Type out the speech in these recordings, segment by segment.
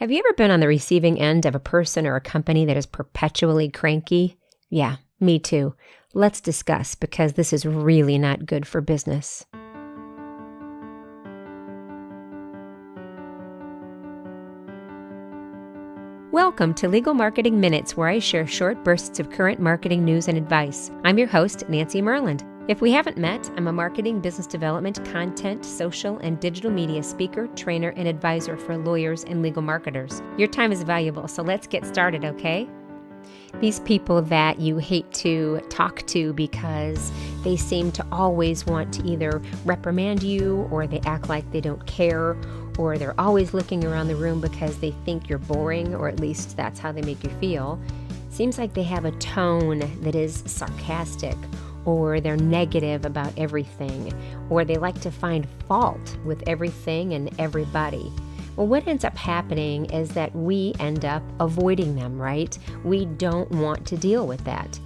Have you ever been on the receiving end of a person or a company that is perpetually cranky? Yeah, me too. Let's discuss, because this is really not good for business. Welcome to Legal Marketing Minutes, where I share short bursts of current marketing news and advice. I'm your host, Nancy Myrland. If we haven't met, I'm a marketing, business development, content, social, and digital media speaker, trainer, and advisor for lawyers and legal marketers. Your time is valuable, so let's get started, okay? These people that you hate to talk to because they seem to always want to either reprimand you, or they act like they don't care, or they're always looking around the room because they think you're boring, or at least that's how they make you feel. Seems like they have a tone that is sarcastic, or they're negative about everything, or they like to find fault with everything and everybody. Well, what ends up happening is that we end up avoiding them, right? We don't want to deal with that.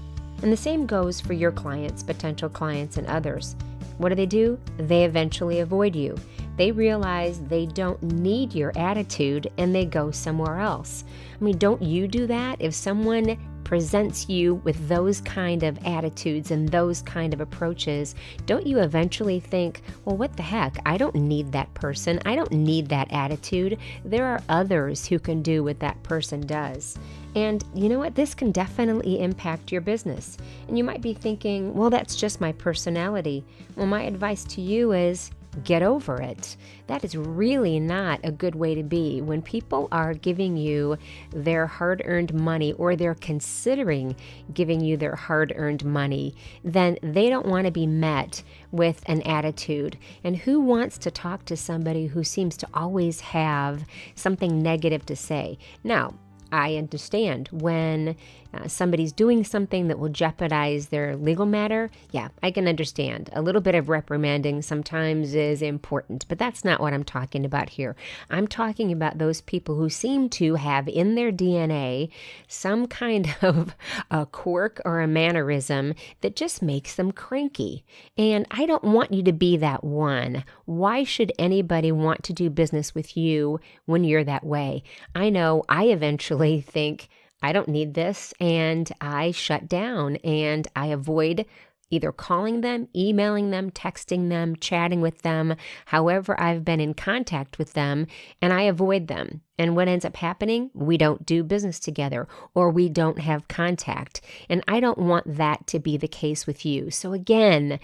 And the same goes for your clients, potential clients, and others. What do? They eventually avoid you. They realize they don't need your attitude and they go somewhere else. I mean, don't you do that? If someone presents you with those kind of attitudes and those kind of approaches, don't you eventually think, well, what the heck? I don't need that person. I don't need that attitude. There are others who can do what that person does. And you know what? This can definitely impact your business. And you might be thinking, well, that's just my personality. Well, my advice to you is get over it. That is really not a good way to be. When people are giving you their hard-earned money, or they're considering giving you their hard-earned money, then they don't want to be met with an attitude. And who wants to talk to somebody who seems to always have something negative to say? Now, I understand when somebody's doing something that will jeopardize their legal matter. Yeah, I can understand. A little bit of reprimanding sometimes is important, but that's not what I'm talking about here. I'm talking about those people who seem to have in their DNA some kind of a quirk or a mannerism that just makes them cranky. And I don't want you to be that one. Why should anybody want to do business with you when you're that way? I know I eventually think, I don't need this, and I shut down and I avoid either calling them, emailing them, texting them, chatting with them, however I've been in contact with them, and I avoid them. And what ends up happening? We don't do business together, or we don't have contact. And I don't want that to be the case with you. So again,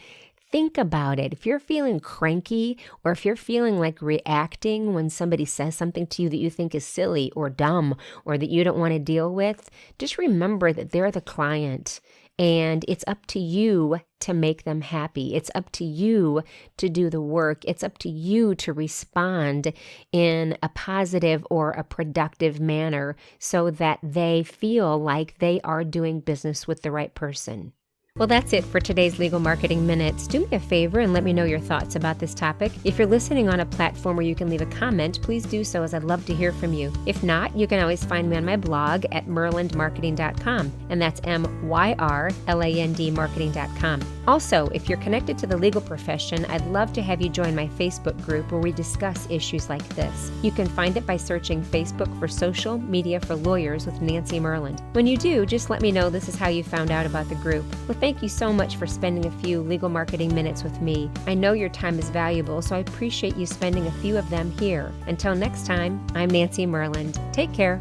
think about it. If you're feeling cranky, or if you're feeling like reacting when somebody says something to you that you think is silly or dumb or that you don't want to deal with, just remember that they're the client and it's up to you to make them happy. It's up to you to do the work. It's up to you to respond in a positive or a productive manner so that they feel like they are doing business with the right person. Well, that's it for today's Legal Marketing Minutes. Do me a favor and let me know your thoughts about this topic. If you're listening on a platform where you can leave a comment, please do so, as I'd love to hear from you. If not, you can always find me on my blog at myrlandmarketing.com, and that's MYRLAND marketing.com. Also, if you're connected to the legal profession, I'd love to have you join my Facebook group where we discuss issues like this. You can find it by searching Facebook for Social Media for Lawyers with Nancy Myrland. When you do, just let me know this is how you found out about the group. Well, thank you so much for spending a few legal marketing minutes with me. I know your time is valuable, so I appreciate you spending a few of them here. Until next time, I'm Nancy Myrland. Take care.